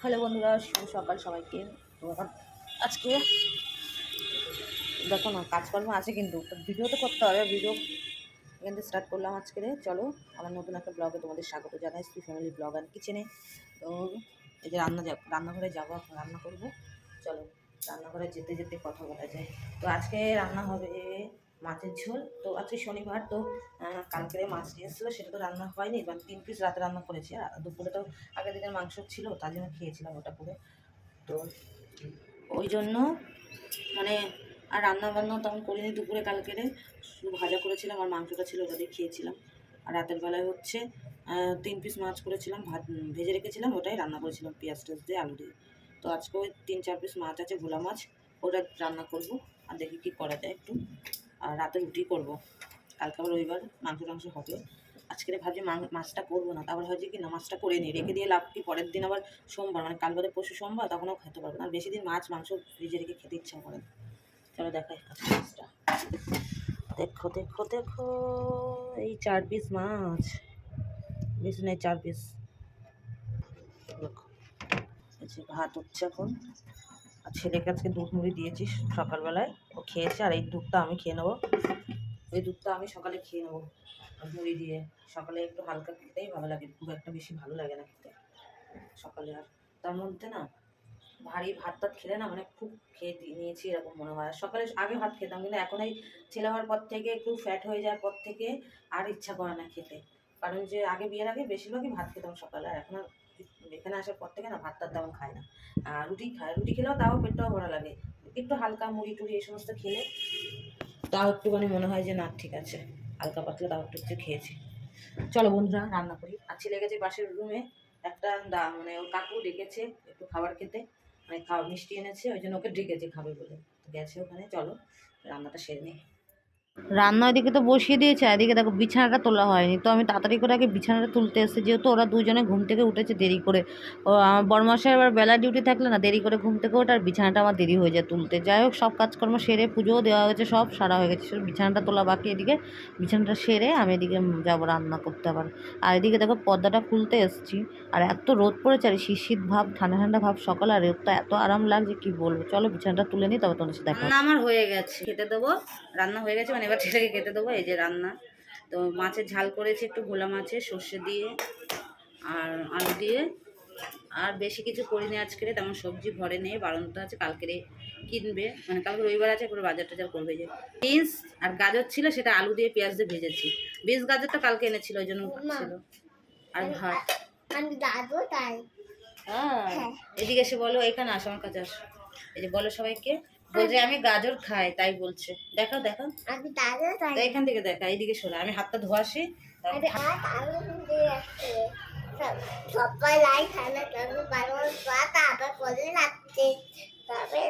Hello বন্ধুরা, শুভ সকাল সবাইকে। তো আজকে দেখো না, কাজকর্ম আছে কিন্তু ভিডিও তো করতে হবে। ভিডিও এখান থেকে স্টার্ট করলাম আজকে। চলো, আমার নতুন একটা ব্লগে তোমাদের স্বাগত জানাই, শ্রী ফ্যামিলি ব্লগ অ্যান্ড কিচেনে। তো এই যে রান্নাঘরে যাবো, এখন রান্না করবো। চলো, রান্নাঘরে যেতে যেতে কথা বলা যায়। তো আজকে রান্না হবে মাছের ঝোল। তো আজকে শনিবার, তো কালকে মাছ নিয়ে এসেছিলো, সেটা তো রান্না হয়নি। 3 পিস রাতে রান্না করেছি, আর দুপুরে তো আগের দিনের মাংস ছিল, তার জন্য খেয়েছিলাম ওটা করে। তো ওই জন্য মানে আর রান্না বান্না তেমন করিনি দুপুরে। কালকেরে শুধু ভাজা করেছিলাম আর মাংসটা ছিল, ওটা দিয়ে খেয়েছিলাম। আর রাতের বেলায় হচ্ছে 3 পিস মাছ করেছিলাম, ভেজে রেখেছিলাম, ওটাই রান্না করেছিলাম পেঁয়াজ টেয়াজ দিয়ে, আলু দিয়ে। তো আজকে ওই 3-4 পিস মাছ আছে, ভোলা মাছ, ওটা রান্না করব। আর দেখি কী করা যায় একটু। আর রাতে রুটি করব, কালকে আবার রবিবার মাংস টাংস হবে। আজকে ভাবছি মাছটা করবো না, তারপর হয়েছে কি না, মাছটা করে নিই, রেখে দিয়ে লাভ কি, পরের দিন আবার সোমবার, মানে কাল বাদে পরশু সোমবার, তখনও খেতে পারবো না। আর বেশি দিন মাছ মাংস ফ্রিজে রেখে খেতে ইচ্ছা করে না। চলো দেখাই মাছটা। দেখো দেখো দেখো, এই 4 পিস মাছ, বেশি নেই 4 পিস। দেখো, এই যে ভাত হচ্ছে এখন। আর ছেলেকে আজকে দুধ মুড়ি দিয়েছি সকালবেলায়, ও খেয়েছে। আর এই দুধটা আমি খেয়ে নেবো, এই দুধটা আমি সকালে খেয়ে নেবো মুড়ি দিয়ে। সকালে একটু হালকা খেতেই ভালো লাগে, খুব একটা বেশি ভালো লাগে না খেতে সকালে। আর তার মধ্যে না, ভারী ভাত টাত খেলে না, মানে খুব খেয়ে নিয়েছি এরকম মনে হয়। সকালে আগে ভাত খেতাম, কিন্তু এখন এই ছেলে হওয়ার পর থেকে, একটু ফ্যাট হয়ে যাওয়ার পর থেকে আর ইচ্ছা করে না খেতে। কারণ যে আগে বিয়ের আগে বেশিরভাগই ভাত খেতাম সকালে, আর এখন আর এখানে আসার পর থেকে না, ভাত টাত তেমন খায় না। রুটি খায়, রুটি খেলেও তাও পেটটাও ভরা লাগে। একটু হালকা মুড়ি টুড়ি এই সমস্ত খেলে তাও একটুখানি মনে হয় যে না ঠিক আছে, হালকা পাতলা তাও একটু কিছু খেয়েছি। চলো বন্ধুরা, রান্না করি। আর ছেলে গেছে পাশের রুমে, একটা মানে ওর কাকু ডেকেছে একটু খাবার খেতে, মানে মিষ্টি এনেছে, ওই জন্য ওকে ডেকেছে খাবে বলে, তো গেছে ওখানে। চলো রান্নাটা সেরে নিই। রান্না ওইদিকে তো বসিয়ে দিয়েছে, এদিকে দেখো বিছানাটা তোলা হয়নি। তো আমি তাড়াতাড়ি করে আগে বিছানাটা তুলতে এসেছি, যেহেতু ওরা দুজনে ঘুম থেকে উঠেছে দেরি করে। ও আমার বড়মশাই এবার বেলা ডিউটি থাকলে না, দেরি করে ঘুম থেকে ওঠে, আর বিছানাটা আমার দেরি হয়ে যায় তুলতে। যাই হোক, সব কাজকর্ম সেরে, পুজোও দেওয়া হয়েছে, সব সারা হয়ে গেছে, শুধু বিছানাটা তোলা বাকি। এদিকে বিছানাটা সেরে আমি এদিকে যাবো রান্না করতে আবার। আর এদিকে দেখো পর্দাটা খুলতে এসেছি, আর এত রোদ পড়েছে, আর শীত ভাব, ঠান্ডা ঠান্ডা ভাব সকালে, আর রোদটা এত আরাম লাগছে কি বলবো। চলো বিছানাটা তুলে নিই, তবে তোমাদের সাথে দেখা। রান্না আমার হয়ে গেছে, খেতে দেবো। রান্না হয়ে গেছে, মানে এবার ছেলেকে খেতে দেবো। এই যে রান্না, তো মাছের ঝাল করেছি একটু, ভোলা মাছের, সর্ষে দিয়ে আর আলু দিয়ে। আর বেশি কিছু করিনি আজকে, তেমন সবজি ঘরে নেই, বারণটা আছে, কালকেরে কিনবে, মানে কালকে রবিবার আছে, পুরো বাজার টাজার করবে। যে বিনস আর গাজর ছিল, সেটা আলু দিয়ে পেঁয়াজ দিয়ে ভেজেছি। বিনস গাজরটা কালকে এনেছিল, ওই জন্য ছিল। আর ভাত। হ্যাঁ, এদিকে এসে বলো, এখানে আসো, আমার কাছে আসো। এই যে বলো সবাইকে, বলছে আমি গাজর খাই, তাই বলছে। দেখাও দেখাও, তো এখান থেকে দেখা, এইদিকে শোনা, আমি হাতটা ধোয়া আসি। সবাই লাইট খানা তারপর বারবার পাতা আবার করে লাগছে, তারপরে